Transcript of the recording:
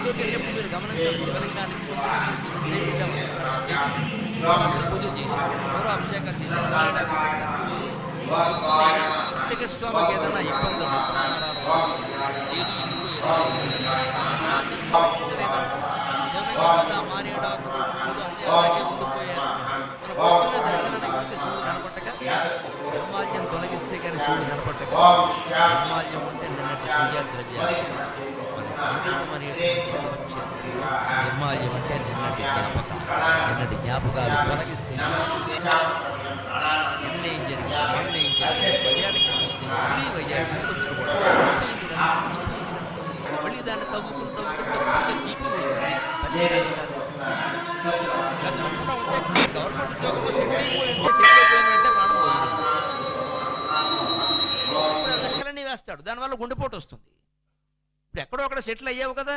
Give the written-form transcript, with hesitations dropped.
గుడిలోకి వెళ్ళినప్పుడు మీరు గమనించాలి, శివలింగానికి పూజలు చేశారు, ఎవరో అభిషేకాలు చేశారు, ప్రత్యేక స్వామికి ఏదైనా ఇబ్బంది ఏది మారేడాకు అలాగే ఉండిపోయారు. మన పొద్దున్న దర్శనానికి వెళ్తే శివుడు కనపట్టగా నిర్మాల్యం తొలగిస్తే కానీ శివుడు కనపట్టగా నిర్మాల్యం ఉంటే నిన్నటి పూజా ద్రవ్యాలు మన జీవితం అనేటువంటి శివక్షేత్రం. నిర్మాల్యం అంటే నిన్నటి జ్ఞాపకాలు తొలగిస్తే నిర్ణయం జరిగింది, నిర్ణయం జరిగింది, మర్యాదకి మళ్ళీ వైద్యానికి వచ్చిన మళ్ళీ దాన్ని తవ్వుకుంటే నీకు వస్తుంది, పరిష్కారం కాదు. ఉంటే గవర్నమెంట్ ఉద్యోగంలో సెటిల్ అయిపోయింటే ప్రాణం పోయింది. లెక్కలన్నీ వేస్తాడు, దానివల్ల గుండెపోటు వస్తుంది. ఇప్పుడు ఎక్కడో అక్కడ సెటిల్ అయ్యావు కదా.